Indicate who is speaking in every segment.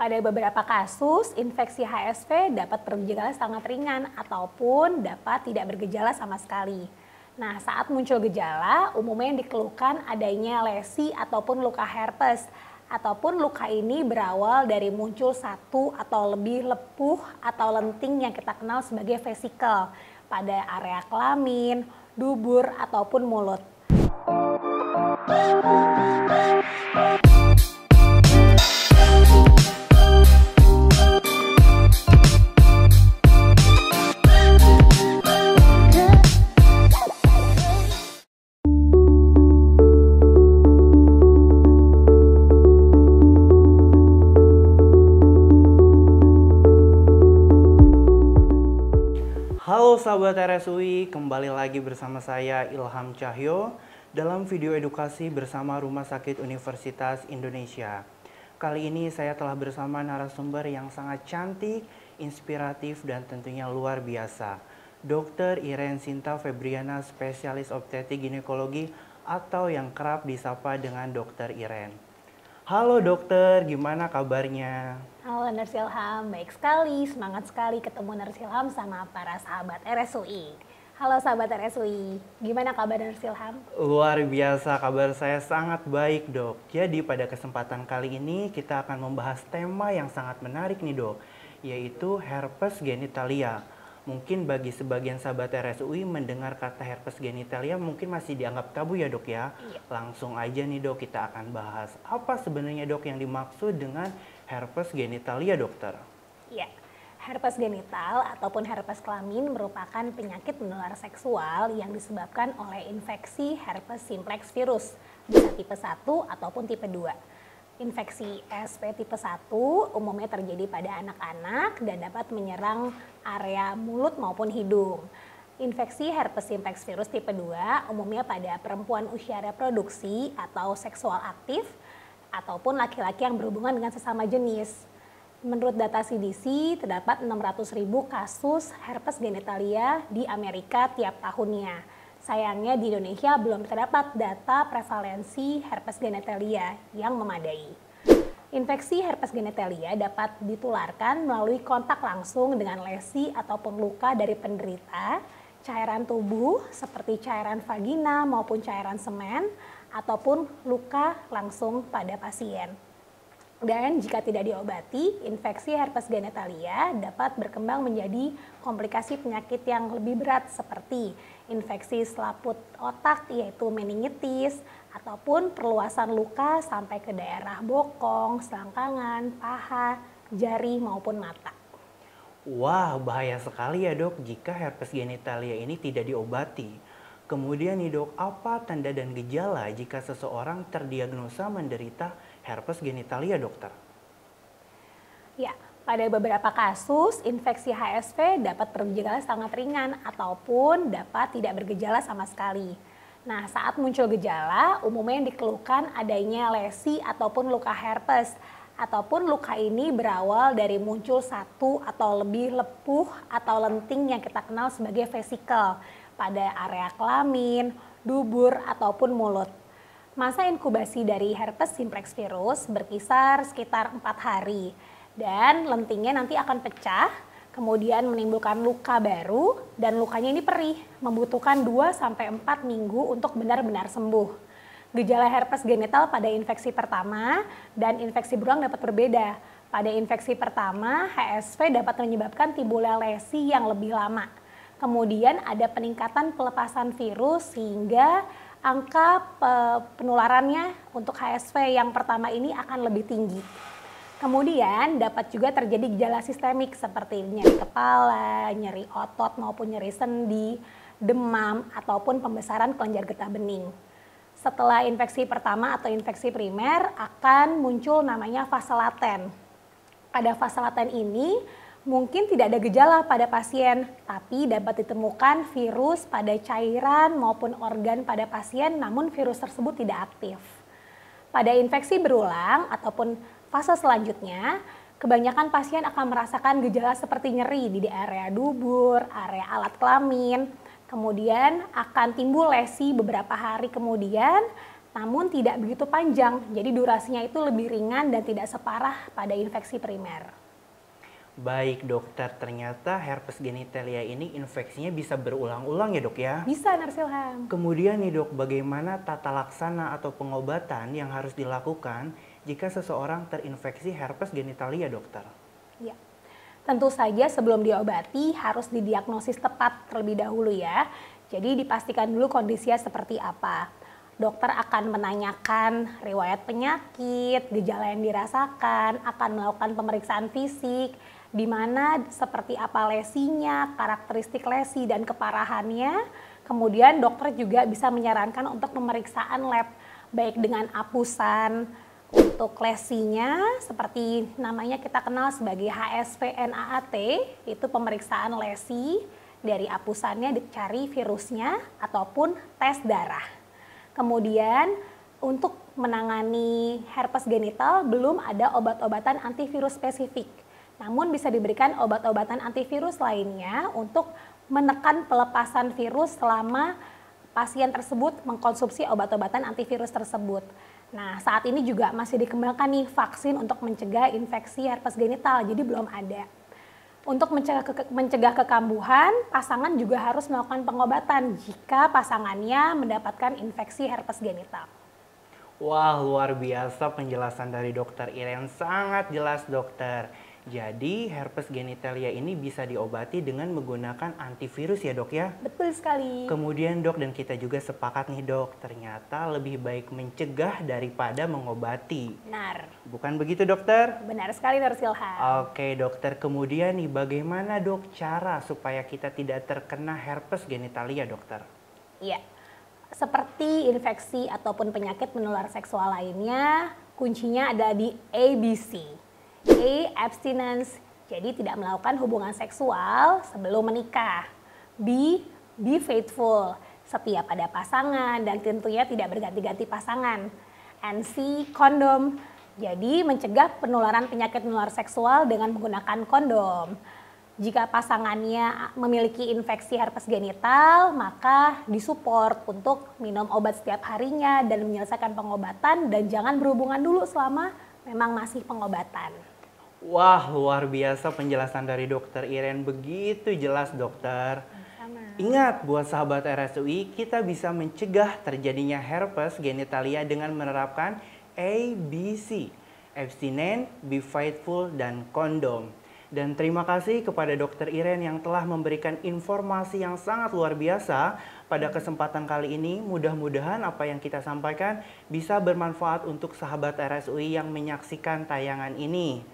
Speaker 1: Pada beberapa kasus, infeksi HSV dapat bergejala sangat ringan ataupun dapat tidak bergejala sama sekali. Nah, saat muncul gejala, umumnya yang dikeluhkan adanya lesi ataupun luka herpes, ataupun luka ini berawal dari muncul satu atau lebih lepuh atau lenting yang kita kenal sebagai vesikel pada area kelamin, dubur, ataupun mulut.
Speaker 2: Halo sahabat RSUI, kembali lagi bersama saya Ilham Cahyo dalam video edukasi bersama Rumah Sakit Universitas Indonesia. Kali ini saya telah bersama narasumber yang sangat cantik, inspiratif, dan tentunya luar biasa. Dr. Iren Sinta Febriana, spesialis obstetrik ginekologi atau yang kerap disapa dengan Dr. Iren. Halo dokter, gimana kabarnya?
Speaker 1: Halo Nurse Ilham, baik sekali, semangat sekali ketemu Nurse Ilham sama para sahabat RSUI. Halo sahabat RSUI, gimana kabar Nurse Ilham?
Speaker 2: Luar biasa, kabar saya sangat baik dok. Jadi pada kesempatan kali ini kita akan membahas tema yang sangat menarik nih dok, yaitu herpes genitalia. Mungkin bagi sebagian sahabat RSUI mendengar kata herpes genitalia mungkin masih dianggap tabu ya dok ya.
Speaker 1: Iya.
Speaker 2: Langsung aja nih dok, kita akan bahas apa sebenarnya dok yang dimaksud dengan herpes genitalia dokter.
Speaker 1: Iya, herpes genital ataupun herpes kelamin merupakan penyakit menular seksual yang disebabkan oleh infeksi herpes simplex virus, bisa tipe 1 ataupun tipe 2. Infeksi HSV tipe 1 umumnya terjadi pada anak-anak dan dapat menyerang area mulut maupun hidung. Infeksi herpes simplex virus tipe 2 umumnya pada perempuan usia reproduksi atau seksual aktif ataupun laki-laki yang berhubungan dengan sesama jenis. Menurut data CDC, terdapat 600.000 kasus herpes genitalia di Amerika tiap tahunnya. Sayangnya di Indonesia belum terdapat data prevalensi herpes genitalia yang memadai. Infeksi herpes genitalia dapat ditularkan melalui kontak langsung dengan lesi ataupun luka dari penderita, cairan tubuh seperti cairan vagina maupun cairan semen, ataupun luka langsung pada pasien. Dan jika tidak diobati, infeksi herpes genitalia dapat berkembang menjadi komplikasi penyakit yang lebih berat seperti infeksi selaput otak yaitu meningitis, ataupun perluasan luka sampai ke daerah bokong, selangkangan, paha, jari maupun mata.
Speaker 2: Wah, bahaya sekali ya dok jika herpes genitalia ini tidak diobati. Kemudian nih dok, apa tanda dan gejala jika seseorang terdiagnosa menderita herpes genitalia dokter?
Speaker 1: Ya, pada beberapa kasus infeksi HSV dapat bergejala sangat ringan ataupun dapat tidak bergejala sama sekali. Nah, saat muncul gejala, umumnya yang dikeluhkan adanya lesi ataupun luka herpes, ataupun luka ini berawal dari muncul satu atau lebih lepuh atau lenting yang kita kenal sebagai vesikel pada area kelamin, dubur, ataupun mulut. Masa inkubasi dari herpes simplex virus berkisar sekitar 4 hari dan lentingnya nanti akan pecah, kemudian menimbulkan luka baru dan lukanya ini perih, membutuhkan 2-4 minggu untuk benar-benar sembuh. Gejala herpes genital pada infeksi pertama dan infeksi berulang dapat berbeda. Pada infeksi pertama, HSV dapat menyebabkan timbulnya lesi yang lebih lama. Kemudian ada peningkatan pelepasan virus sehingga angka penularannya untuk HSV yang pertama ini akan lebih tinggi. Kemudian dapat juga terjadi gejala sistemik seperti nyeri kepala, nyeri otot maupun nyeri sendi, demam, ataupun pembesaran kelenjar getah bening. Setelah infeksi pertama atau infeksi primer akan muncul namanya fase laten. Pada fase laten ini mungkin tidak ada gejala pada pasien, tapi dapat ditemukan virus pada cairan maupun organ pada pasien, namun virus tersebut tidak aktif. Pada infeksi berulang ataupun fase selanjutnya, kebanyakan pasien akan merasakan gejala seperti nyeri di area dubur, area alat kelamin, kemudian akan timbul lesi beberapa hari kemudian, namun tidak begitu panjang, jadi durasinya itu lebih ringan dan tidak separah pada infeksi primer.
Speaker 2: Baik dokter, ternyata herpes genitalia ini infeksinya bisa berulang-ulang ya dok ya?
Speaker 1: Bisa, Nurse Ilham.
Speaker 2: Kemudian nih dok, bagaimana tata laksana atau pengobatan yang harus dilakukan jika seseorang terinfeksi herpes genitalia dokter?
Speaker 1: Ya. Tentu saja sebelum diobati harus didiagnosis tepat terlebih dahulu ya. Jadi dipastikan dulu kondisinya seperti apa. Dokter akan menanyakan riwayat penyakit, gejala yang dirasakan, akan melakukan pemeriksaan fisik, di mana seperti apa lesinya, karakteristik lesi dan keparahannya. Kemudian dokter juga bisa menyarankan untuk pemeriksaan lab, baik dengan apusan untuk lesinya, seperti namanya kita kenal sebagai HSV-NAAT, itu pemeriksaan lesi dari apusannya dicari virusnya ataupun tes darah. Kemudian untuk menangani herpes genital belum ada obat-obatan antivirus spesifik. Namun bisa diberikan obat-obatan antivirus lainnya untuk menekan pelepasan virus selama pasien tersebut mengkonsumsi obat-obatan antivirus tersebut. Nah, saat ini juga masih dikembangkan nih vaksin untuk mencegah infeksi herpes genital, jadi belum ada. Untuk mencegah kekambuhan, pasangan juga harus melakukan pengobatan jika pasangannya mendapatkan infeksi herpes genital.
Speaker 2: Wah, luar biasa penjelasan dari dokter Iren, sangat jelas dokter. Jadi herpes genitalia ini bisa diobati dengan menggunakan antivirus ya dok ya?
Speaker 1: Betul sekali.
Speaker 2: Kemudian dok, dan kita juga sepakat nih dok, ternyata lebih baik mencegah daripada mengobati.
Speaker 1: Benar.
Speaker 2: Bukan begitu dokter?
Speaker 1: Benar sekali Nurse Ilham.
Speaker 2: Oke dokter, kemudian nih bagaimana dok cara supaya kita tidak terkena herpes genitalia dokter?
Speaker 1: Iya, seperti infeksi ataupun penyakit menular seksual lainnya, kuncinya adalah di ABC. A. Abstinence, jadi tidak melakukan hubungan seksual sebelum menikah. B. Be faithful, setia pada pasangan dan tentunya tidak berganti-ganti pasangan. And C. Kondom, jadi mencegah penularan penyakit menular seksual dengan menggunakan kondom. Jika pasangannya memiliki infeksi herpes genital, maka disupport untuk minum obat setiap harinya dan menyelesaikan pengobatan dan jangan berhubungan dulu selama memang masih pengobatan.
Speaker 2: Wah, luar biasa penjelasan dari dokter Iren, begitu jelas dokter.
Speaker 1: Sama.
Speaker 2: Ingat buat sahabat RSUI, kita bisa mencegah terjadinya herpes genitalia dengan menerapkan ABC, abstinent, be faithful, dan kondom. Dan terima kasih kepada dokter Iren yang telah memberikan informasi yang sangat luar biasa pada kesempatan kali ini. Mudah-mudahan apa yang kita sampaikan bisa bermanfaat untuk sahabat RSUI yang menyaksikan tayangan ini.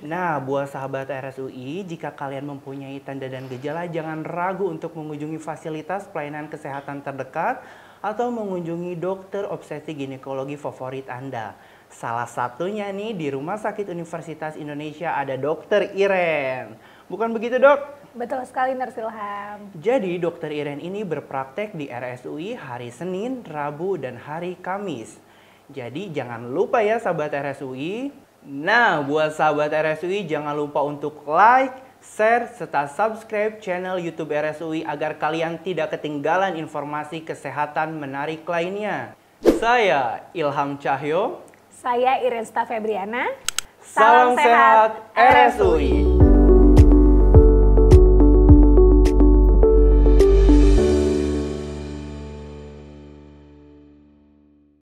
Speaker 2: Nah, buat sahabat RSUI, jika kalian mempunyai tanda dan gejala, jangan ragu untuk mengunjungi fasilitas pelayanan kesehatan terdekat atau mengunjungi dokter obstetrik ginekologi favorit Anda. Salah satunya nih di Rumah Sakit Universitas Indonesia ada dokter Iren. Bukan begitu dok?
Speaker 1: Betul sekali Nurse Ilham.
Speaker 2: Jadi dokter Iren ini berpraktek di RSUI hari Senin, Rabu, dan hari Kamis. Jadi jangan lupa ya sahabat RSUI. Nah, buat sahabat RSUI jangan lupa untuk like, share, serta subscribe channel YouTube RSUI agar kalian tidak ketinggalan informasi kesehatan menarik lainnya. Saya Ilham Cahyo.
Speaker 1: Saya Irensta Febriana.
Speaker 2: Salam sehat RSUI.